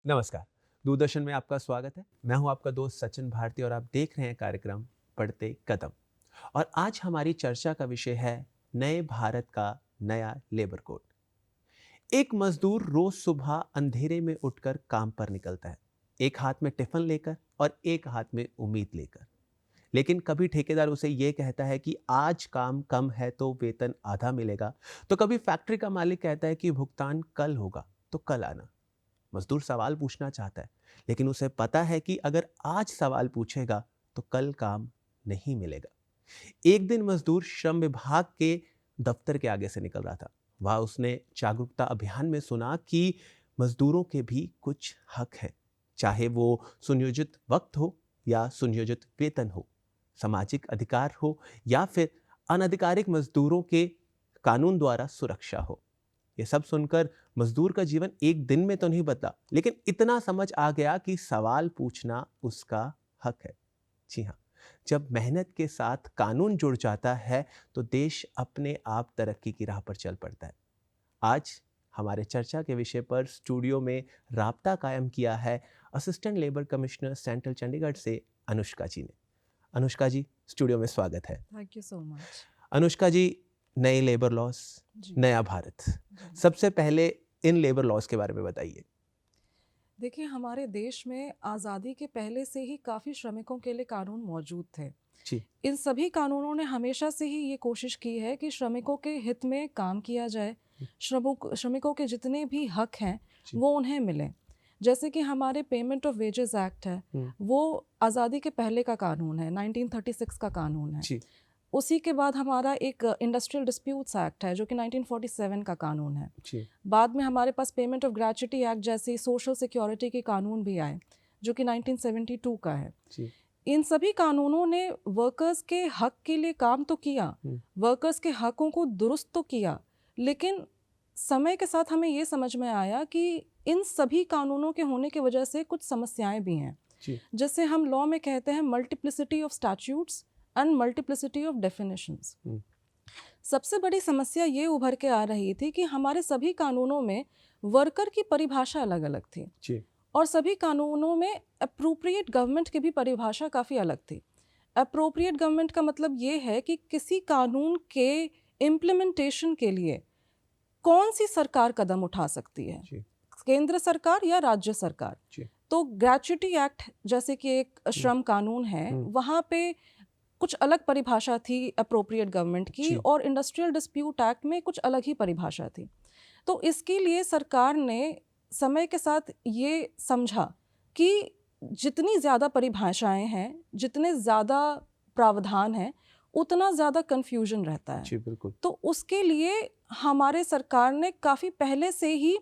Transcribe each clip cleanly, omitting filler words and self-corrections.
नमस्कार। दूरदर्शन में आपका स्वागत है। मैं हूं आपका दोस्त सचिन भारती और आप देख रहे हैं कार्यक्रम पढ़ते कदम। और आज हमारी चर्चा का विषय है नए भारत का नया लेबर कोड। एक मजदूर रोज सुबह अंधेरे में उठकर काम पर निकलता है, एक हाथ में टिफिन लेकर और एक हाथ में उम्मीद लेकर। लेकिन कभी ठेकेदार उसे यह कहता है कि आज काम कम है तो वेतन आधा मिलेगा, तो कभी फैक्ट्री का मालिक कहता है कि भुगतान कल होगा तो कल आना। मजदूर सवाल पूछना चाहता है, लेकिन उसे पता है कि अगर आज सवाल पूछेगा तो कल काम नहीं मिलेगा। एक दिन मजदूर श्रम विभाग के दफ्तर के आगे से निकल रहा था। वह उसने जागरूकता अभियान में सुना कि मजदूरों के भी कुछ हक हैं, चाहे वो सुनियोजित वक्त हो या सुनियोजित वेतन हो, सामाजिक अधिकार हो या फिर अनधिकारिक मजदूरों के कानून द्वारा सुरक्षा हो। ये सब सुनकर मजदूर का जीवन एक दिन में तो नहीं बदला, लेकिन इतना समझ आ गया कि सवाल पूछना उसका हक है। जी हाँ, जब मेहनत के साथ कानून जुड़ जाता है तो देश अपने आप तरक्की की राह पर चल पड़ता है। आज हमारे चर्चा के विषय पर स्टूडियो में राब्ता कायम किया है assistant labour commissioner central Chandigarh से अनुष्का जी ने। अनुष्का जी, स्टूडियो में स्वागत है। Thank you so much. Anushka ji, नए लेबर लॉस, नया भारत, सबसे पहले इन लेबर लॉस के बारे में बताइए। देखिए, हमारे देश में आज़ादी के पहले से ही काफ़ी श्रमिकों के लिए कानून मौजूद थे। जी। इन सभी कानूनों ने हमेशा से ही ये कोशिश की है कि श्रमिकों के हित में काम किया जाए, श्रमिकों के जितने भी हक हैं वो उन्हें मिलें। जैसे कि हमारे पेमेंट ऑफ वेजेस एक्ट है, वो आज़ादी के पहले का कानून है, 1936 का कानून है। जी। उसी के बाद हमारा एक इंडस्ट्रियल डिस्प्यूट्स एक्ट है जो कि 1947 का कानून है। जी। बाद में हमारे पास पेमेंट ऑफ ग्रेच्युटी एक्ट जैसे सोशल सिक्योरिटी के कानून भी आए जो कि 1972 का है। जी। इन सभी कानूनों ने वर्कर्स के हक के लिए काम तो किया, वर्कर्स के हकों को दुरुस्त तो किया, लेकिन समय के साथ हमें ये समझ में आया कि इन सभी कानूनों के होने की वजह से कुछ समस्याएं भी हैं। जैसे हम लॉ में कहते हैं multiplicity of statutes and multiplicity of definitions. सबसे बड़ी समस्या ये उभर के आ रही थी कि हमारे सभी कानूनों में वर्कर की परिभाषा अलग अलग थी जी। और सभी कानूनों में अप्रोप्रिएट गवर्नमेंट की भी परिभाषा काफ़ी अलग थी। अप्रोप्रिएट गवर्नमेंट का मतलब ये है कि किसी कानून के इम्प्लीमेंटेशन के लिए कौन सी सरकार कदम उठा सकती है, केंद्र सरकार या राज्य सरकार। तो ग्रेच्युटी एक्ट जैसे कि एक श्रम कानून है, वहाँ पे कुछ अलग परिभाषा थी अप्रोप्रिएट गवर्नमेंट की, और इंडस्ट्रियल डिस्प्यूट एक्ट में कुछ अलग ही परिभाषा थी। तो इसके लिए सरकार ने समय के साथ ये समझा कि जितनी ज़्यादा परिभाषाएं हैं, जितने ज़्यादा प्रावधान हैं, उतना ज़्यादा कन्फ्यूजन रहता है। जी, बिल्कुल। तो उसके लिए हमारे सरकार ने काफ़ी पहले से ही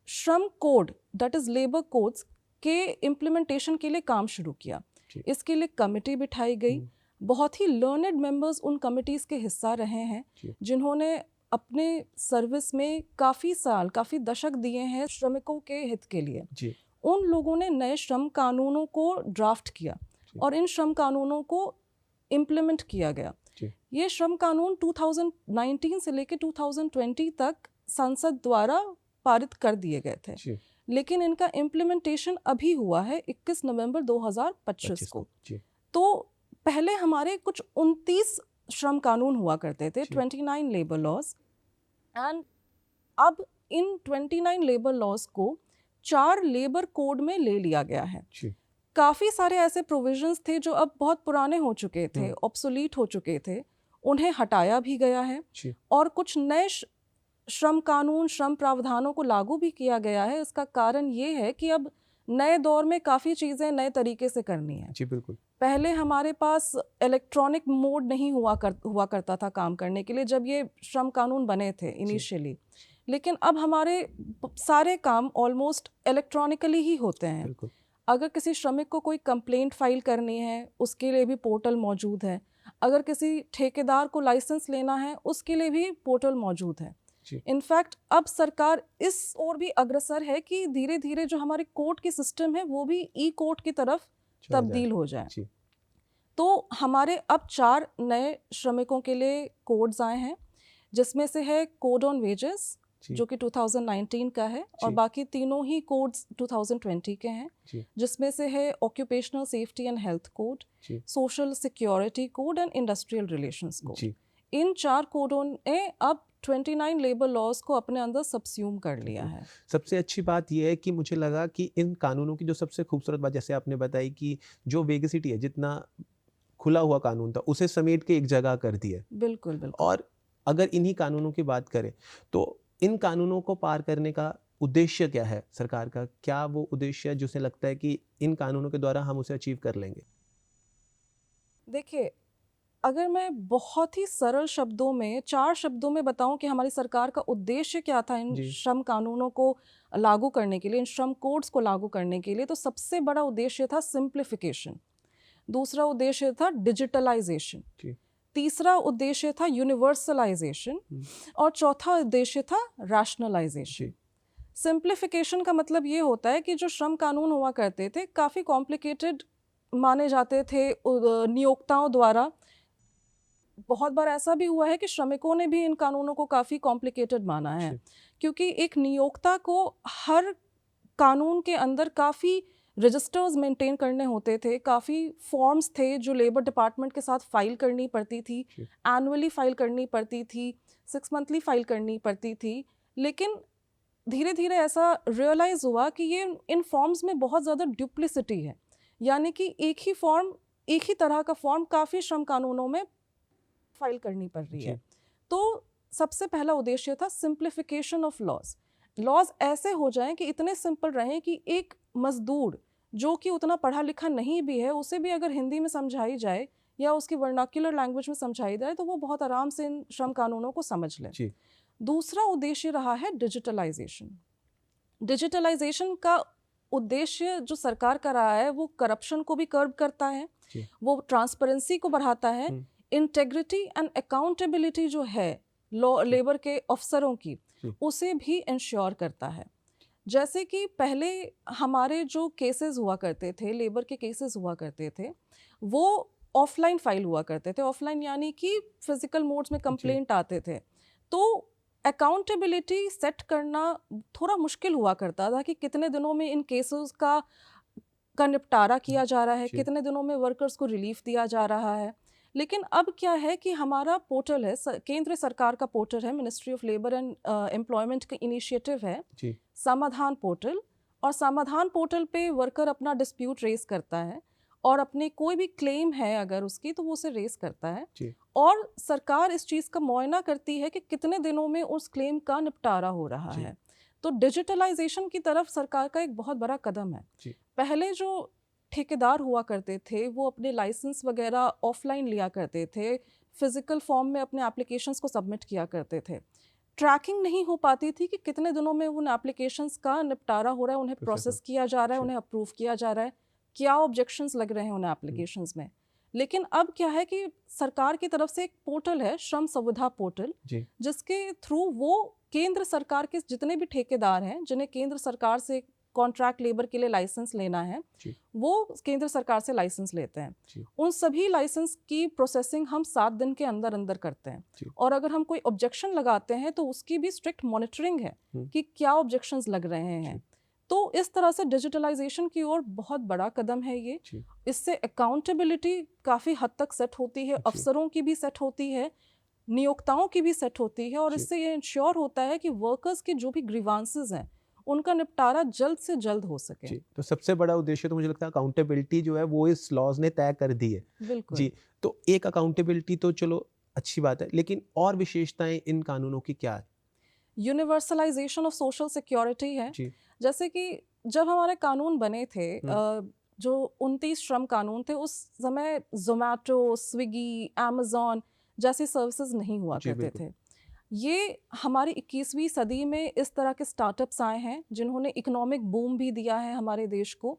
श्रम code that is labour codes के इम्प्लीमेंटेशन के लिए काम शुरू किया। इसके लिए कमेटी बिठाई गई। बहुत ही लर्नेड मेंबर्स उन कमिटीज़ के हिस्सा रहे हैं जिन्होंने अपने सर्विस में काफ़ी साल, काफ़ी दशक दिए हैं श्रमिकों के हित के लिए। उन लोगों ने नए श्रम कानूनों को ड्राफ्ट किया और इन श्रम कानूनों को इम्प्लीमेंट किया गया। ये श्रम कानून 2019 से लेकर 2020 तक संसद द्वारा पारित कर दिए गए थे, लेकिन इनका इम्प्लीमेंटेशन अभी हुआ है 21 नवंबर 2025 को। तो पहले हमारे कुछ 29 श्रम कानून हुआ करते थे, 29 लेबर लॉज, एंड अब इन 29 लेबर लॉज को 4 लेबर कोड में ले लिया गया है। काफ़ी सारे ऐसे प्रोविजंस थे जो अब बहुत पुराने हो चुके थे, ऑब्सोलीट हो चुके थे, उन्हें हटाया भी गया है और कुछ नए श्रम कानून, श्रम प्रावधानों को लागू भी किया गया है। इसका कारण ये है कि अब नए दौर में काफ़ी चीज़ें नए तरीके से करनी है। जी, बिल्कुल। पहले हमारे पास इलेक्ट्रॉनिक मोड नहीं हुआ करता था काम करने के लिए जब ये श्रम कानून बने थे इनिशियली, लेकिन अब हमारे सारे काम ऑलमोस्ट इलेक्ट्रॉनिकली ही होते हैं। अगर किसी श्रमिक को कोई कंप्लेंट फाइल करनी है, उसके लिए भी पोर्टल मौजूद है। अगर किसी ठेकेदार को लाइसेंस लेना है, उसके लिए भी पोर्टल मौजूद है। इनफैक्ट अब सरकार इस ओर भी अग्रसर है कि धीरे धीरे जो हमारे कोर्ट की सिस्टम है वो भी ई कोर्ट की तरफ तब्दील हो जाए। तो हमारे अब 4 नए श्रमिकों के लिए कोड्स आए हैं, जिसमें से है कोड ऑन वेजेस, जी। जो कि 2019 का है, और जी। बाकी तीनों ही कोड्स 2020 के हैं, जी। जिसमें से है occupational safety and health code, जी। Social security code and industrial relations code. जी। इन 4 कोडों ने अब 29 लेबर लॉज को अपने अंदर सबस्यूम कर लिया है। सबसे अच्छी बात ये है कि मुझे लगा कि इन कानूनों की जो सबसे खूबसूरत बात, जैसे आपने बताई कि जो वेगसिटी है, जितना खुला हुआ कानून था उसे समेट के एक जगह कर दिया। बिल्कुल, बिल्कुल। और अगर इन्हीं कानूनों की बात करें तो इन कानूनों को पार करने का उद्देश्य क्या है सरकार का? क्या वो उद्देश्य है जिसे लगता है कि इन कानूनों के द्वारा हम उसे अचीव कर लेंगे? देखिए, अगर मैं बहुत ही सरल शब्दों में 4 शब्दों में बताऊं कि हमारी सरकार का उद्देश्य क्या था इन जी। श्रम कानूनों को लागू करने के लिए, इन श्रम कोड्स को लागू करने के लिए, तो सबसे बड़ा उद्देश्य था सिंप्लीफिकेशन, दूसरा उद्देश्य था डिजिटलाइजेशन, जी। तीसरा उद्देश्य था यूनिवर्सलाइजेशन, और चौथा उद्देश्य था रैशनलाइजेशन। जी। सिंप्लीफिकेशन का मतलब ये होता है कि जो श्रम कानून हुआ करते थे काफ़ी कॉम्प्लिकेटेड माने जाते थे नियोक्ताओं द्वारा। बहुत बार ऐसा भी हुआ है कि श्रमिकों ने भी इन कानूनों को काफ़ी कॉम्प्लिकेटेड माना है, जी। क्योंकि एक नियोक्ता को हर कानून के अंदर काफ़ी रजिस्टर्स मेंटेन करने होते थे, काफ़ी फॉर्म्स थे जो लेबर डिपार्टमेंट के साथ फाइल करनी पड़ती थी, जी। एनुअली फाइल करनी पड़ती थी, 6 मंथली फाइल करनी पड़ती थी। लेकिन धीरे धीरे ऐसा रियलाइज़ हुआ कि ये इन फॉर्म्स में बहुत ज़्यादा ड्यूप्लिसिटी है, यानी कि एक ही फॉर्म, एक ही तरह का फॉर्म काफ़ी श्रम कानूनों में फाइल करनी पड़ रही है। तो सबसे पहला उद्देश्य था सिंप्लीफिकेशन ऑफ लॉज। लॉज ऐसे हो जाएं कि इतने सिंपल रहें कि एक मजदूर जो कि उतना पढ़ा लिखा नहीं भी है, उसे भी अगर हिंदी में समझाई जाए या उसकी वर्नाक्युलर लैंग्वेज में समझाई जाए तो वो बहुत आराम से इन श्रम कानूनों को समझ ले। जी। दूसरा उद्देश्य रहा है डिजिटलाइजेशन। डिजिटलाइजेशन का उद्देश्य जो सरकार का रहा है वो करप्शन को भी कर्ब करता है, जी। वो ट्रांसपेरेंसी को बढ़ाता है, इंटेग्रिटी एंड अकाउंटेबिलिटी जो है लॉ लेबर के अफसरों की, उसे भी इंश्योर करता है। जैसे कि पहले हमारे जो केसेस हुआ करते थे, लेबर के केसेस हुआ करते थे, वो ऑफलाइन फाइल हुआ करते थे। ऑफलाइन यानी कि फिजिकल मोड्स में कंप्लेंट आते थे, तो अकाउंटेबिलिटी सेट करना थोड़ा मुश्किल हुआ करता था कि कितने दिनों में इन केसेस का निपटारा किया जा रहा है, कितने दिनों में वर्कर्स को रिलीफ दिया जा रहा है। लेकिन अब क्या है कि हमारा पोर्टल है, केंद्र सरकार का पोर्टल है, ministry of labour and employment का इनिशिएटिव है जी। समाधान पोर्टल, और समाधान पोर्टल पे वर्कर अपना डिस्प्यूट रेस करता है और अपने कोई भी क्लेम है अगर उसकी तो वो उसे रेस करता है जी। और सरकार इस चीज़ का मुआयना करती है कि कितने दिनों में उस क्लेम का निपटारा हो रहा है। तो डिजिटलाइजेशन की तरफ सरकार का एक बहुत बड़ा कदम है। जी। पहले जो ठेकेदार हुआ करते थे वो अपने लाइसेंस वगैरह ऑफलाइन लिया करते थे, फिजिकल फॉर्म में अपने एप्लीकेशंस को सबमिट किया करते थे। ट्रैकिंग नहीं हो पाती थी कि कितने दिनों में उन एप्लीकेशंस का निपटारा हो रहा है, उन्हें प्रोसेस किया जा रहा है, उन्हें अप्रूव किया जा रहा है, क्या ऑब्जेक्शंस लग रहे हैं उन एप्लीकेशंस में। लेकिन अब क्या है कि सरकार की तरफ से एक पोर्टल है, श्रम सुविधा पोर्टल, जिसके थ्रू वो केंद्र सरकार के जितने भी ठेकेदार हैं जिन्हें केंद्र सरकार से कॉन्ट्रैक्ट लेबर के लिए लाइसेंस लेना है, वो केंद्र सरकार से लाइसेंस लेते हैं। उन सभी लाइसेंस की प्रोसेसिंग हम 7 दिन के अंदर अंदर करते हैं, और अगर हम कोई ऑब्जेक्शन लगाते हैं तो उसकी भी स्ट्रिक्ट मॉनिटरिंग है कि क्या ऑब्जेक्शंस लग रहे हैं। तो इस तरह से डिजिटलाइजेशन की ओर बहुत बड़ा कदम है ये। इससे अकाउंटेबिलिटी काफ़ी हद तक सेट होती है, अफसरों की भी सेट होती है, नियोक्ताओं की भी सेट होती है, और इससे ये इंश्योर होता है कि वर्कर्स के जो भी ग्रीवांसेस हैं उनका निपटारा जल्द से जल्द हो सके। तो सबसे बड़ा उद्देश्य तो मुझे लगता है अकाउंटेबिलिटी जो है वो इस लॉज ने तय कर दी है। बिल्कुल जी। तो एक अकाउंटेबिलिटी तो चलो अच्छी बात है, लेकिन और विशेषताएं इन कानूनों की क्या है? यूनिवर्सलाइजेशन ऑफ सोशल सिक्योरिटी है। जैसे कि जब हमारे कानून बने थे, जो 29 श्रम कानून थे, उस समय जोमैटो, स्विगी, अमेजॉन जैसी सर्विसेज नहीं हुआ करते थे। ये हमारी 21वीं सदी में इस तरह के स्टार्टअप्स आए हैं जिन्होंने इकोनॉमिक बूम भी दिया है हमारे देश को।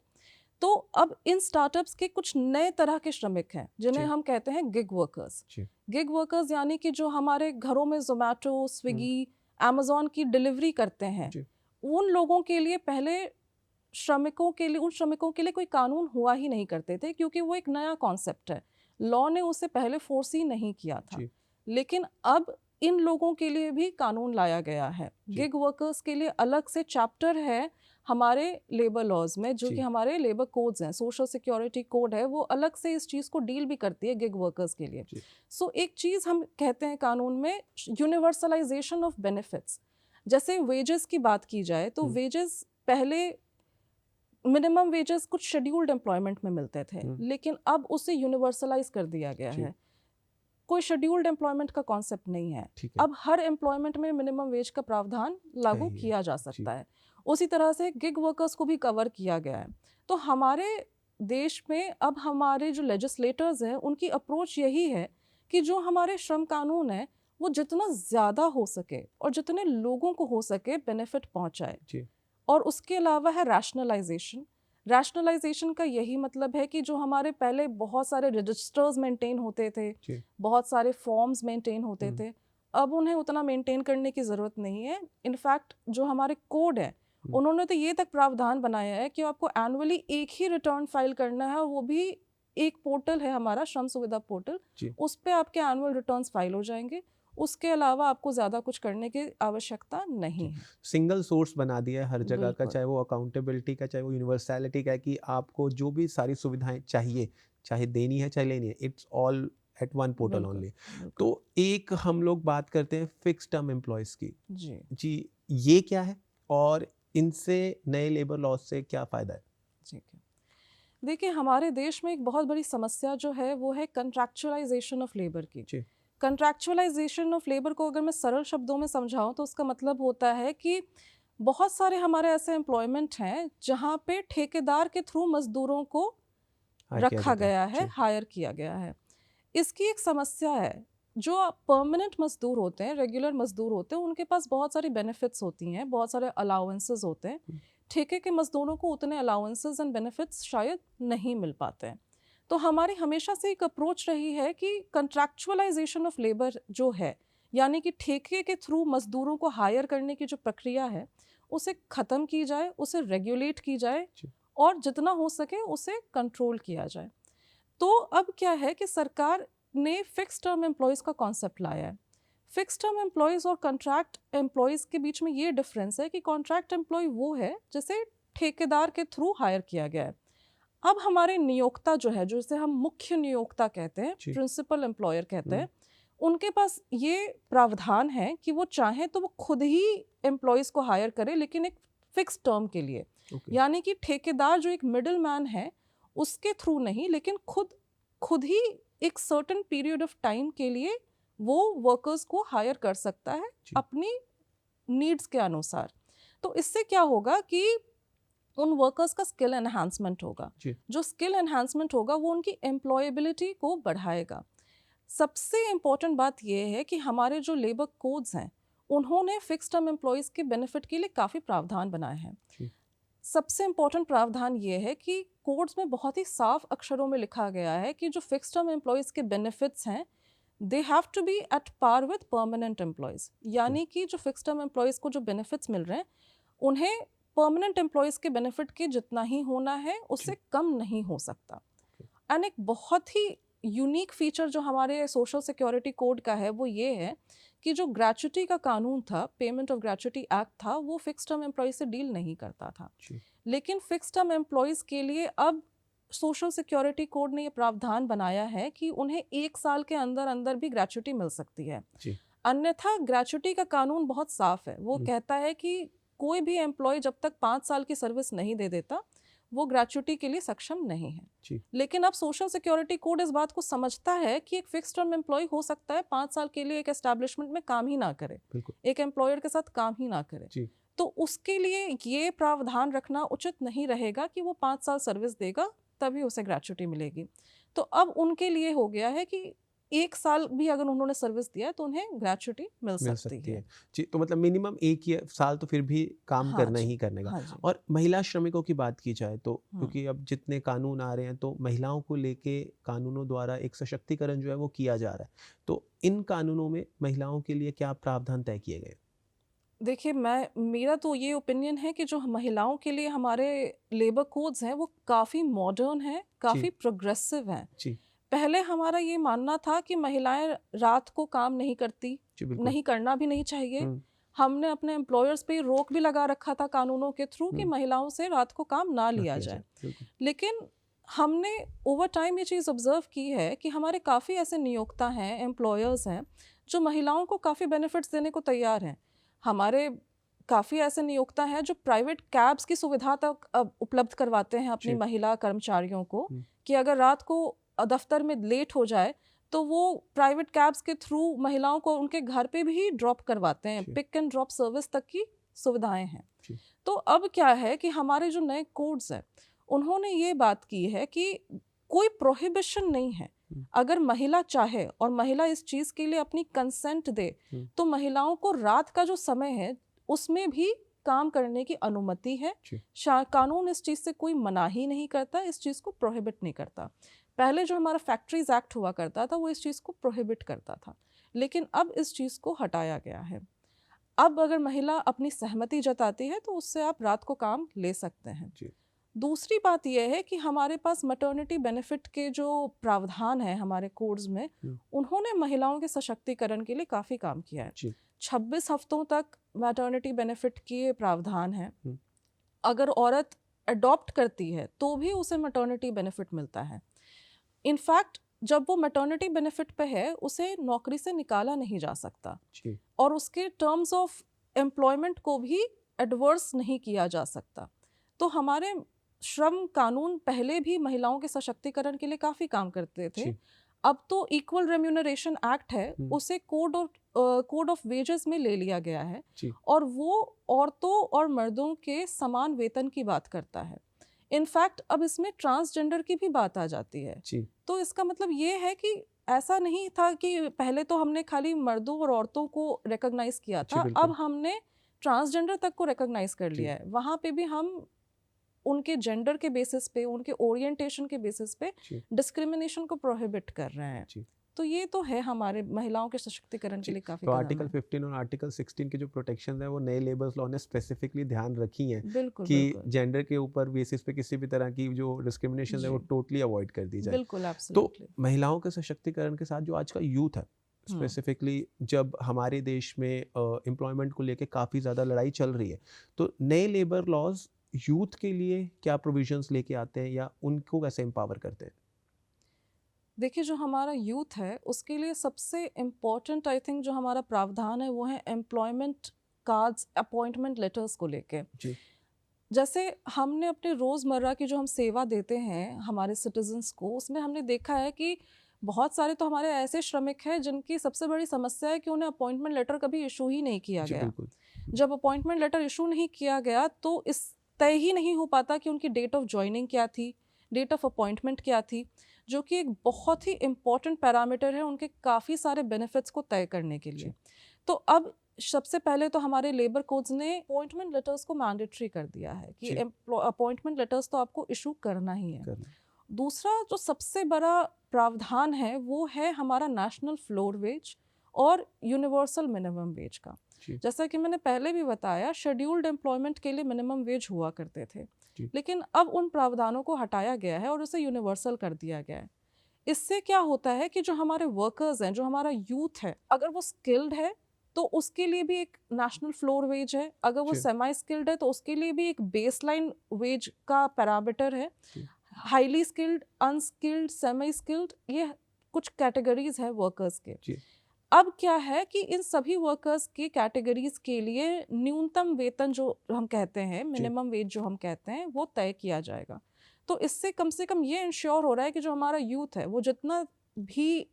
तो अब इन स्टार्टअप्स के कुछ नए तरह के श्रमिक हैं जिन्हें हम कहते हैं गिग वर्कर्स। गिग वर्कर्स यानी कि जो हमारे घरों में जोमैटो, स्विगी, अमेजॉन की डिलीवरी करते हैं, उन लोगों के लिए पहले श्रमिकों के लिए, उन श्रमिकों के लिए कोई कानून हुआ ही नहीं करते थे, क्योंकि वो एक नया कॉन्सेप्ट है, लॉ ने उसे पहले फोर्स ही नहीं किया था। लेकिन अब इन लोगों के लिए भी कानून लाया गया है। गिग वर्कर्स के लिए अलग से चैप्टर है हमारे लेबर लॉज में, जो कि हमारे लेबर कोड्स हैं, सोशल सिक्योरिटी कोड है, वो अलग से इस चीज़ को डील भी करती है गिग वर्कर्स के लिए। सो एक चीज़ हम कहते हैं कानून में यूनिवर्सलाइजेशन ऑफ बेनिफिट्स। जैसे वेजेस की बात की जाए तो वेजेस पहले मिनिमम वेजेस कुछ शेड्यूल्ड एम्प्लॉयमेंट में मिलते थे, लेकिन अब उसे यूनिवर्सलाइज कर दिया गया है। कोई शेड्यूल्ड एम्प्लॉयमेंट का कॉन्सेप्ट नहीं है। अब हर एम्प्लॉयमेंट में मिनिमम वेज का प्रावधान लागू किया जा सकता है। उसी तरह से गिग वर्कर्स को भी कवर किया गया है। तो हमारे देश में अब हमारे जो लेजिस्लेटर्स हैं उनकी अप्रोच यही है कि जो हमारे श्रम कानून है वो जितना ज़्यादा हो सके और जितने लोगों को हो सके बेनिफिट पहुंचाए। और उसके अलावा है रैशनलाइजेशन। रैशनलाइजेशन का यही मतलब है कि जो हमारे पहले बहुत सारे रजिस्टर्स मेंटेन होते थे, बहुत सारे फॉर्म्स मेंटेन होते थे, अब उन्हें उतना मेंटेन करने की ज़रूरत नहीं है। इनफैक्ट जो हमारे कोड है उन्होंने तो ये तक प्रावधान बनाया है कि आपको एनुअली एक ही रिटर्न फाइल करना है, वो भी एक पोर्टल है हमारा श्रम सुविधा पोर्टल, उस पर आपके एनुअल रिटर्न्स फाइल हो जाएंगे। उसके अलावा आपको ज़्यादा कुछ करने की आवश्यकता नहीं है। सिंगल सोर्स बना दिया है हर जगह का, चाहे वो अकाउंटेबिलिटी का, चाहे वो यूनिवर्सैलिटी का, कि आपको जो भी सारी सुविधाएं चाहिए, चाहे देनी है चाहे लेनी है, it's all at one portal only. तो एक हम लोग बात करते हैं फिक्स टर्म एम्प्लॉयज़ की। जी ये क्या है और इनसे नए लेबर लॉज से क्या फ़ायदा है? ठीक है, देखिए हमारे देश में एक बहुत बड़ी समस्या जो है वो है कंट्रैक्चुअलाइजेशन ऑफ लेबर की। कंट्रैक्चुअलाइजेशन ऑफ लेबर को अगर मैं सरल शब्दों में समझाऊं तो उसका मतलब होता है कि बहुत सारे हमारे ऐसे एम्प्लॉयमेंट हैं जहां पे ठेकेदार के थ्रू मजदूरों को रखा गया है, हायर किया गया है। इसकी एक समस्या है, जो परमानेंट मजदूर होते हैं, रेगुलर मजदूर होते हैं, उनके पास बहुत सारी बेनिफिट्स होती हैं, बहुत सारे अलाउंसेस होते हैं। ठेके के मजदूरों को उतने अलाउंसेस एंड बेनिफिट्स शायद नहीं मिल पाते हैं। तो हमारी हमेशा से एक अप्रोच रही है कि कंट्रैक्चुअलाइजेशन ऑफ लेबर जो है, यानी कि ठेके के थ्रू मजदूरों को हायर करने की जो प्रक्रिया है उसे ख़त्म की जाए, उसे रेगुलेट की जाए और जितना हो सके उसे कंट्रोल किया जाए। तो अब क्या है कि सरकार ने फिक्स टर्म एम्प्लॉयज़ का कॉन्सेप्ट लाया है। फिक्स टर्म एम्प्लॉयज़ और कॉन्ट्रैक्ट एम्प्लॉयज़ के बीच में ये डिफरेंस है कि कॉन्ट्रैक्ट एम्प्लॉय वो है जिसे ठेकेदार के थ्रू हायर किया गया है। अब हमारे नियोक्ता जो है, जिसे हम मुख्य नियोक्ता कहते हैं, प्रिंसिपल एम्प्लॉयर कहते हैं, उनके पास ये प्रावधान है कि वो चाहे तो वो खुद ही एम्प्लॉयज़ को हायर करे, लेकिन एक फिक्स टर्म के लिए। यानी कि ठेकेदार जो एक मिडिल मैन है उसके थ्रू नहीं, लेकिन खुद ही एक सर्टेन पीरियड ऑफ टाइम के लिए वो वर्कर्स को हायर कर सकता है अपनी नीड्स के अनुसार। तो इससे क्या होगा कि उन वर्कर्स का स्किल एनहांसमेंट होगा। जो स्किल एनहांसमेंट होगा वो उनकी एम्प्लॉयबिलिटी को बढ़ाएगा। सबसे इम्पोर्टेंट बात यह है कि हमारे जो लेबर कोड्स हैं उन्होंने फिक्स टर्म एम्प्लॉयज़ के बेनिफिट के लिए काफ़ी प्रावधान बनाए हैं। सबसे इम्पोर्टेंट प्रावधान ये है कि कोड्स में बहुत ही साफ अक्षरों में लिखा गया है कि जो फिक्स टर्म एम्प्लॉयज़ के बेनिफिट्स हैं they have to be at par with permanent employees. यानी कि जो फिक्स टर्म एम्प्लॉयज़ को जो बेनिफिट्स मिल रहे हैं उन्हें परमानेंट एम्प्लॉयज़ के बेनिफिट के जितना ही होना है उससे कम नहीं हो सकता। एंड एक बहुत ही यूनिक फीचर जो हमारे सोशल सिक्योरिटी कोड का है वो ये है कि जो ग्रेच्युटी का कानून था, पेमेंट ऑफ ग्रेच्युटी एक्ट था, वो फिक्स टर्म एम्प्लॉयज़ से डील नहीं करता था। लेकिन फिक्स टर्म एम्प्लॉयज़ के लिए अब सोशल सिक्योरिटी कोड ने ये प्रावधान बनाया है कि उन्हें 1 साल के अंदर अंदर भी ग्रेच्युटी मिल सकती है। अन्यथा ग्रेच्युटी का कानून बहुत साफ है, वो कहता है कि कोई भी एम्प्लॉय जब तक 5 साल की सर्विस नहीं दे देता वो ग्रेच्युटी के लिए सक्षम नहीं है। लेकिन अब सोशल सिक्योरिटी कोड इस बात को समझता है कि एक फिक्स टर्म एम्प्लॉय हो सकता है 5 साल के लिए एक एस्टैब्लिशमेंट में काम ही ना करे, एक एम्प्लॉयर के साथ काम ही ना करे। तो उसके लिए ये प्रावधान रखना उचित नहीं रहेगा कि वो 5 साल सर्विस देगा तभी उसे ग्रेच्युटी मिलेगी। तो अब उनके लिए हो गया है कि 1 साल भी अगर उन्होंने सर्विस दिया तो उन्हें ग्रेच्युटी मिल सकती है। जी, तो मतलब मिनिमम 1 साल तो फिर भी काम करना ही करने का। और महिला श्रमिकों की बात की जाए तो क्योंकि अब जितने कानून आ रहे हैं तो महिलाओं को लेके कानूनों द्वारा एक सशक्तिकरण जो है वो किया जा रहा है। तो इन कानूनों में महिलाओं के लिए क्या प्रावधान तय किए गए? देखिए, मेरा तो ये ओपिनियन है कि जो महिलाओं के लिए हमारे लेबर कोड्स हैं वो काफ़ी मॉडर्न हैं, काफ़ी प्रोग्रेसिव हैं। पहले हमारा ये मानना था कि महिलाएं रात को काम नहीं करती, जी बिल्कुल। नहीं करना भी नहीं चाहिए। हम्म, हमने अपने एम्प्लॉयर्स पे रोक भी लगा रखा था कानूनों के थ्रू कि हम्म, महिलाओं से रात को काम ना ना लिया किया जाए। जाए, बिल्कुल। लेकिन हमने ओवर टाइम ये चीज़ ऑब्जर्व की है कि हमारे काफ़ी ऐसे नियोक्ता हैं, एम्प्लॉयर्स हैं, जो महिलाओं को काफ़ी बेनिफिट्स देने को तैयार हैं। हमारे काफ़ी ऐसे नियोक्ता हैं जो प्राइवेट कैब्स की सुविधा तक अब उपलब्ध करवाते हैं अपनी जी। महिला कर्मचारियों को, हम्म, कि अगर रात को दफ्तर में लेट हो जाए तो वो प्राइवेट कैब्स के थ्रू महिलाओं को उनके घर पे भी ड्रॉप करवाते हैं। जी। पिक एंड ड्रॉप सर्विस तक की सुविधाएं हैं। जी। तो अब क्या है कि हमारे जो नए कोड्स हैं उन्होंने ये बात की है कि कोई प्रोहिबिशन नहीं है। हम्म, अगर महिला चाहे और महिला इस चीज़ के लिए अपनी कंसेंट दे हम्म, तो महिलाओं को रात का जो समय है उसमें भी काम करने की अनुमति है। जी। कानून इस चीज़ से कोई मनाही नहीं करता, इस चीज़ को प्रोहिबिट नहीं करता। पहले जो हमारा फैक्ट्रीज एक्ट हुआ करता था वो इस चीज़ को प्रोहिबिट करता था, लेकिन अब इस चीज़ को हटाया गया है। अब अगर महिला अपनी सहमति जताती है तो उससे आप रात को काम ले सकते हैं। जी। दूसरी बात यह है कि हमारे पास मैटरनिटी बेनिफिट के जो प्रावधान हैं हमारे कोड्स में, उन्होंने महिलाओं के सशक्तिकरण के लिए काफ़ी काम किया है। जी। 26 हफ्तों तक मैटरनिटी बेनिफिट के प्रावधान हैं। हम्म, अगर औरत अडॉप्ट करती है तो भी उसे मैटरनिटी बेनिफिट मिलता है। इनफैक्ट जब वो मैटरनिटी बेनिफिट पे है उसे नौकरी से निकाला नहीं जा सकता जी। और उसके टर्म्स ऑफ एम्प्लॉयमेंट को भी एडवर्स नहीं किया जा सकता। तो हमारे श्रम कानून पहले भी महिलाओं के सशक्तिकरण के लिए काफ़ी काम करते थे। जी। अब तो इक्वल रेम्यूनरेशन एक्ट है, हम्म, उसे कोड ऑफ वेजेस में ले लिया गया है जी। और वो औरतों और मर्दों के समान वेतन की बात करता है। इनफैक्ट अब इसमें ट्रांसजेंडर की भी बात आ जाती है। जी। तो इसका मतलब ये है कि ऐसा नहीं था कि पहले तो हमने खाली मर्दों और औरतों को रिकॉग्नाइज किया जी था, बिल्कुल। अब हमने ट्रांसजेंडर तक को रिकॉग्नाइज कर जी। लिया है। वहाँ पे भी हम उनके जेंडर के बेसिस पे, उनके ओरिएंटेशन के बेसिस पे जी। डिस्क्रिमिनेशन को प्रोहिबिट कर रहे हैं। जी। तो ये तो है हमारे महिलाओं के सशक्तिकरण के जी। लिए काफ़ी तो कदम आर्टिकल है। 15 और आर्टिकल 16 की जो प्रोटेक्शन है वो नए लेबर्स लॉ ने स्पेसिफिकली ध्यान रखी हैं बिल्कुल कि बिल्कुल जेंडर के ऊपर बेसिस पे किसी भी तरह की जो डिस्क्रिमिनेशन है वो जी टोटली अवॉइड कर दी जाए। बिल्कुल तो एब्सोल्युटली। महिलाओं के सशक्तिकरण के साथ जो आज का यूथ है स्पेसिफिकली, जब हमारे देश में एम्प्लॉयमेंट को लेके काफ़ी ज़्यादा लड़ाई चल रही है, तो नए लेबर लॉज यूथ के लिए क्या प्रोविजंस लेके आते हैं या उनको कैसे एम्पावर करते हैं? देखिए जो हमारा यूथ है उसके लिए सबसे इम्पोर्टेंट आई थिंक जो हमारा प्रावधान है वो है एम्प्लॉयमेंट कार्ड्स, अपॉइंटमेंट लेटर्स को लेके। जी। जैसे हमने अपने रोज़मर्रा की जो हम सेवा देते हैं हमारे सिटीजन्स को, उसमें हमने देखा है कि बहुत सारे तो हमारे ऐसे श्रमिक हैं जिनकी सबसे बड़ी समस्या है कि उन्हें अपॉइंटमेंट लेटर कभी इशू ही नहीं किया जी गया। बिल्कुल। जब अपॉइंटमेंट लेटर इशू नहीं किया गया तो इस तय ही नहीं हो पाता कि उनकी डेट ऑफ ज्वाइनिंग क्या थी, डेट ऑफ अपॉइंटमेंट क्या थी, जो कि एक बहुत ही इम्पॉर्टेंट पैरामीटर है उनके काफ़ी सारे बेनिफिट्स को तय करने के लिए। तो अब सबसे पहले तो हमारे लेबर कोड्स ने अपॉइंटमेंट लेटर्स को मैंडेटरी कर दिया है कि जी। अपॉइंटमेंट लेटर्स तो आपको इशू करना ही है। करना। दूसरा जो सबसे बड़ा प्रावधान है वो है हमारा नेशनल फ्लोर वेज और यूनिवर्सल मिनिमम वेज का। जी। जैसा कि मैंने पहले भी बताया, शेड्यूल्ड एम्प्लॉयमेंट के लिए मिनिमम वेज हुआ करते थे, जी। लेकिन अब उन प्रावधानों को हटाया गया है और उसे यूनिवर्सल कर दिया गया है। इससे क्या होता है कि जो हमारे वर्कर्स हैं, जो हमारा यूथ है, अगर वो स्किल्ड है तो उसके लिए भी एक नेशनल फ्लोर वेज है, अगर वो जी। सेमी स्किल्ड है तो उसके लिए भी एक बेसलाइन वेज का पैरामीटर है। जी। Highly skilled, unskilled, semi skilled, ये कुछ कैटेगरीज है वर्कर्स के। जी। अब क्या है कि इन सभी वर्कर्स की कैटेगरीज के लिए न्यूनतम वेतन जो हम कहते हैं, मिनिमम वेज जो हम कहते हैं, वो तय किया जाएगा। तो इससे कम से कम ये इंश्योर हो रहा है कि जो हमारा यूथ है वो जितना भी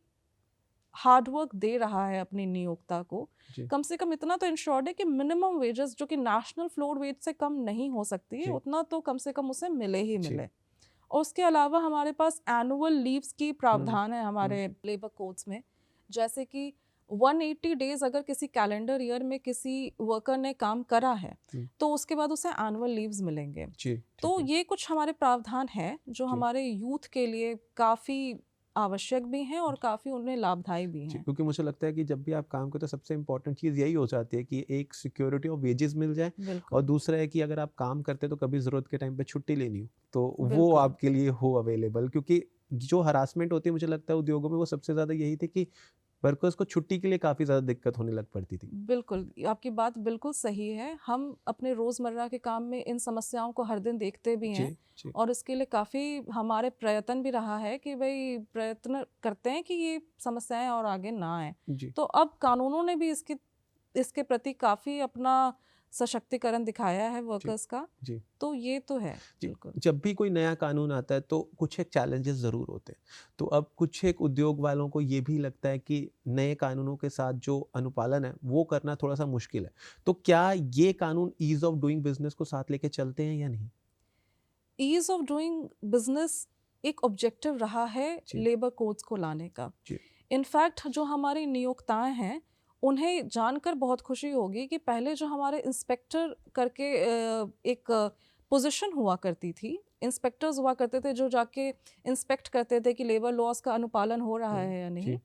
हार्डवर्क दे रहा है अपनी नियोक्ता को, जी। कम से कम इतना तो इंश्योर्ड है कि मिनिमम वेजेस जो कि नेशनल फ्लोर वेज से कम नहीं हो सकती है, जी। उतना तो कम से कम उसे मिले ही जी। मिले। और उसके अलावा हमारे पास एनुअल लीव्स की प्रावधान है हमारे लेबर कोड्स में, जैसे कि 180 डेज अगर किसी कैलेंडर ईयर में किसी वर्कर ने काम करा है तो उसके बाद उसे एनुअल लीव्स मिलेंगे। जी। तो ठीक है। ये कुछ हमारे प्रावधान हैं जो जी। हमारे यूथ के लिए काफ़ी आवश्यक भी हैं और काफ़ी उन्हें लाभदायी भी जी, हैं। क्योंकि मुझे लगता है कि जब भी आप काम करते हो सबसे इम्पोर्टेंट चीज़ यही हो जाती है कि एक सिक्योरिटी ऑफ वेजेस मिल जाए, और बिल्कुल दूसरा है कि अगर आप काम करते हो तो कभी ज़रूरत के टाइम पे छुट्टी लेनी हो तो वो बिल्कुल आपके लिए हो अवेलेबल। क्योंकि जो हरासमेंट होती है मुझे लगता है उद्योगों में वो सबसे ज़्यादा यही थी कि वर्कर्स को छुट्टी के लिए काफ़ी ज़्यादा दिक्कत होने लग पड़ती थी। बिल्कुल, आपकी बात बिल्कुल सही है। हम अपने रोज़मर्रा के काम में इन समस्याओं को हर दिन देखते भी हैं जी और इसके लिए काफ़ी हमारे प्रयत्न भी रहा है कि भई प्रयत्न करते हैं कि ये समस्याएँ और आगे ना आएँ। जी तो अब कानूनों ने भी इसके प्रति काफ़ी अपना सशक्तिकरण दिखाया है वर्कर्स का, जी तो ये तो है, जी। बिल्कुल। जब भी कोई नया कानून आता है तो कुछ एक चैलेंजेस ज़रूर होते हैं। तो अब कुछ एक उद्योग वालों को ये भी लगता है कि नए कानूनों के साथ जो अनुपालन है वो करना थोड़ा-सा मुश्किल है। तो क्या ये कानून ईज़ ऑफ डूइंग बिज़नेस को साथ लेके चलते हैं या नहीं? ईज़ ऑफ डूइंग बिज़नेस एक ऑब्जेक्टिव रहा है जी। लेबर कोड्स को लाने का। जी। इनफैक्ट जो हमारी नियोक्ताएं हैं उन्हें जानकर बहुत खुशी होगी कि पहले जो हमारे इंस्पेक्टर करके एक पोजीशन हुआ करती थी, इंस्पेक्टर्स हुआ करते थे जो जाके इंस्पेक्ट करते थे कि लेबर लॉज का अनुपालन हो रहा है या नहीं। जी।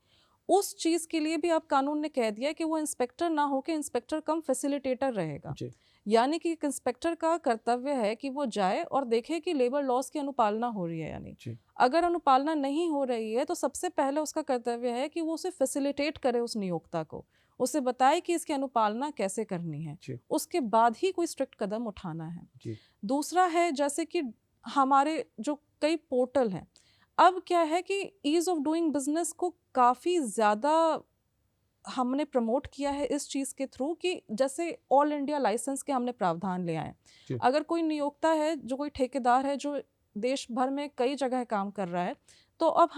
उस चीज़ के लिए भी अब कानून ने कह दिया कि वो इंस्पेक्टर ना होकर इंस्पेक्टर कम फैसिलिटेटर रहेगा। जी। यानी कि एक इंस्पेक्टर का कर्तव्य है कि वो जाए और देखे कि लेबर लॉज की अनुपालना हो रही है या नहीं। जी। अगर अनुपालना नहीं हो रही है तो सबसे पहले उसका कर्तव्य है कि वो उसे फैसिलिटेट करे, उस नियोक्ता को उसे बताए कि इसकी अनुपालना कैसे करनी है, जी। उसके बाद ही कोई स्ट्रिक्ट कदम उठाना है। जी। दूसरा है जैसे कि हमारे जो कई पोर्टल हैं, अब क्या है कि ईज़ ऑफ डूइंग बिजनेस को काफ़ी ज़्यादा हमने प्रमोट किया है इस चीज़ के थ्रू कि जैसे ऑल इंडिया लाइसेंस के हमने प्रावधान ले आए। जी। अगर कोई नियोक्ता है, जो कोई ठेकेदार है जो देश भर में कई जगह काम कर रहा है, तो अब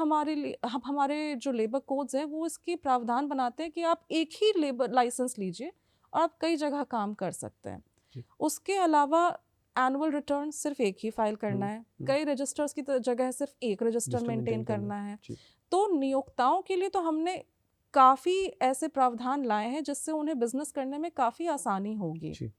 हमारे जो लेबर कोड्स हैं वो इसकी प्रावधान बनाते हैं कि आप एक ही लेबर लाइसेंस लीजिए और आप कई जगह काम कर सकते हैं। जी। उसके अलावा एनुअल रिटर्न सिर्फ एक ही फाइल करना है, कई रजिस्टर्स की जगह सिर्फ एक रजिस्टर मेंटेन करना है। जी। तो नियोक्ताओं के लिए तो हमने काफ़ी ऐसे प्रावधान लाए हैं जिससे उन्हें बिजनेस करने में काफ़ी आसानी होगी। जी।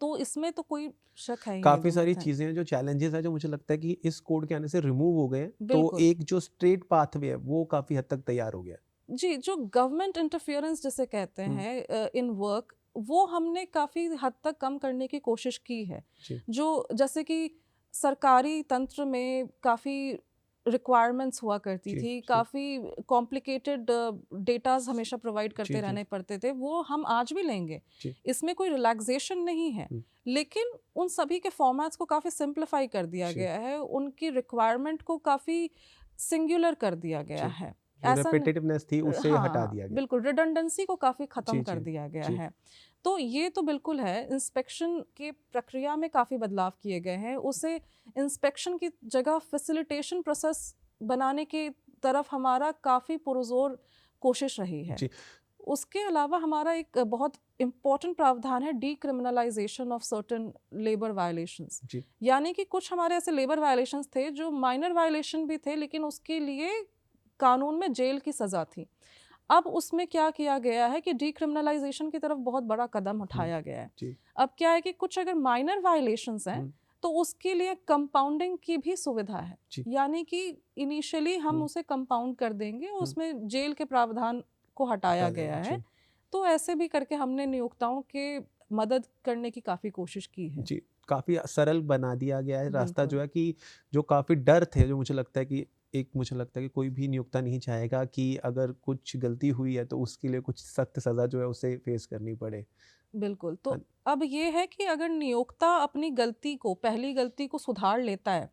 तो इसमें तो कोई शक है ही नहीं, काफ़ी दो सारी मत है। चीज़ें हैं जो चैलेंजेस हैं जो मुझे लगता है कि इस कोड के आने से रिमूव हो गए हैं। तो बिल्कुल। एक जो स्ट्रेट पाथवे है वो काफ़ी हद तक तैयार हो गया है। जी, जो गवर्नमेंट इंटरफेरेंस जिसे कहते हैं इन वर्क, वो हमने काफ़ी हद तक कम करने की कोशिश की है। जी। जो जैसे कि सरकारी तंत्र में काफ़ी रिक्वायरमेंट्स हुआ करती जी। थी, जी। काफ़ी कॉम्प्लिकेटेड डेटाज हमेशा प्रोवाइड जी। करते जी। रहने पड़ते थे, वो हम आज भी लेंगे। जी। इसमें कोई रिलैक्सेशन नहीं है, लेकिन उन सभी के फॉर्मेट्स को काफ़ी सिंप्लीफाई कर दिया जी। गया है, उनकी रिक्वायरमेंट को काफ़ी सिंगुलर कर दिया गया जी। है। जो ऐसा न- रेपिटेटिवनेस थी उससे हटा दिया गया। बिल्कुल, रिडंडेंसी को काफ़ी ख़त्म जी। कर जी। दिया गया जी। है। तो ये तो बिल्कुल है, इंस्पेक्शन की प्रक्रिया में काफ़ी बदलाव किए गए हैं। उसे इंस्पेक्शन की जगह फैसिलिटेशन प्रोसेस बनाने की तरफ हमारा काफ़ी पुरज़ोर कोशिश रही है। जी। उसके अलावा हमारा एक बहुत इम्पोर्टेंट प्रावधान है decriminalisation of certain labour violations. जी। यानी कि कुछ हमारे ऐसे लेबर वायलेशंस थे जो माइनर वायलेशन भी थे, लेकिन उसके लिए कानून में जेल की सज़ा थी। अब उसमें क्या किया गया है कि डीक्रिमिनलाइजेशन की तरफ बहुत बड़ा कदम उठाया गया है। जी। अब क्या है कि कुछ अगर माइनर वायलेशंस हैं तो उसके लिए कंपाउंडिंग की भी सुविधा है। जी। यानी कि इनिशियली हम उसे कंपाउंड कर देंगे और उसमें जेल के प्रावधान को हटाया गया है। तो ऐसे भी करके हमने नियोक्ताओं के मदद करने की काफ़ी कोशिश की है। जी। काफ़ी सरल बना दिया गया है रास्ता, जो बिल्कुल। है कि जो काफ़ी डर थे, जो मुझे लगता है कि मुझे लगता है कि कोई भी नियोक्ता नहीं चाहेगा कि अगर कुछ गलती हुई है तो उसके लिए कुछ सख्त सज़ा जो है उसे फेस करनी पड़े। बिल्कुल, तो हाँ। अब ये है कि अगर नियोक्ता अपनी पहली गलती को सुधार लेता है,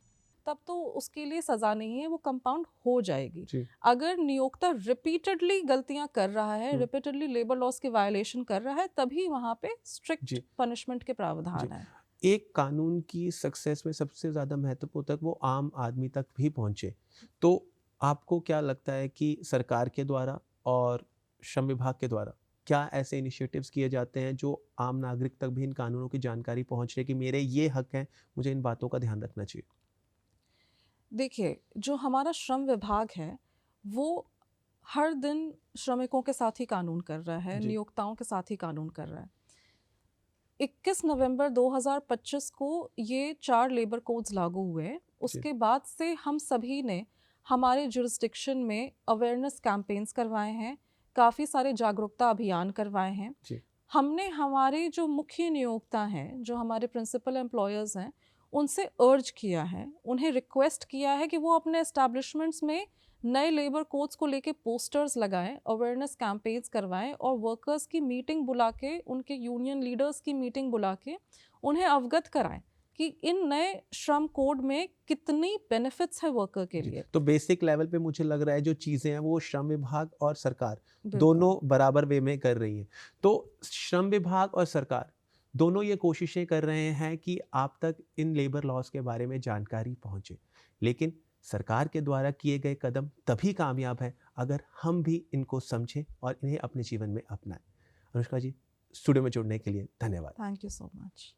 तब तो उसके लिए सज़ा नहीं है, वो कंपाउंड हो जाएगी। जी। अगर नियोक्ता रिपीटेडली गलतियाँ कर रहा है, रिपीटेडली लेबर लॉज के वायलेशन कर रहा है, तभी वहाँ पे स्ट्रिक्ट जी। पनिशमेंट के जी। प्रावधान हैं। एक कानून की सक्सेस में सबसे ज़्यादा महत्वपूर्ण तक वो आम आदमी तक भी पहुँचे। तो आपको क्या लगता है कि सरकार के द्वारा और श्रम विभाग के द्वारा क्या ऐसे इनिशिएटिव्स किए जाते हैं जो आम नागरिक तक भी इन कानूनों की जानकारी पहुँच रही है कि मेरे ये हक हैं, मुझे इन बातों का ध्यान रखना चाहिए? देखिए, जो हमारा श्रम विभाग है, वो हर दिन श्रमिकों के साथ ही कानून कर रहा है, जी। नियोक्ताओं के साथ ही कानून कर रहा है। 21 नवंबर 2025 को ये 4 लेबर कोड्स लागू हुए। उसके बाद से हम सभी ने हमारे जुरिस्डिक्शन में अवेयरनेस कैंपेन्स करवाए हैं, काफ़ी सारे जागरूकता अभियान करवाए हैं। जी। हमने हमारे जो मुख्य नियोक्ता हैं, जो हमारे प्रिंसिपल एम्प्लॉयर्स हैं, उनसे अर्ज किया है, उन्हें रिक्वेस्ट किया है कि वो अपने एस्टैब्लिशमेंट्स में नए लेबर कोड्स को लेके पोस्टर्स लगाएं, अवेयरनेस कैंपेन्स करवाएं और वर्कर्स की मीटिंग बुला के, उनके यूनियन लीडर्स की मीटिंग बुला के उन्हें अवगत कराएं कि इन नए श्रम कोड में कितनी बेनिफिट्स है वर्कर के लिए। तो बेसिक लेवल पे मुझे लग रहा है जो चीज़ें हैं वो श्रम विभाग और सरकार बिल्कुल। दोनों बराबर वे में कर रही हैं। तो श्रम विभाग और सरकार दोनों ये कोशिशें कर रहे हैं कि आप तक इन लेबर लॉज के बारे में जानकारी पहुंचे, लेकिन सरकार के द्वारा किए गए कदम तभी कामयाब है अगर हम भी इनको समझें और इन्हें अपने जीवन में अपनाएं। अनुष्का जी, स्टूडियो में जुड़ने के लिए धन्यवाद। Thank you so much.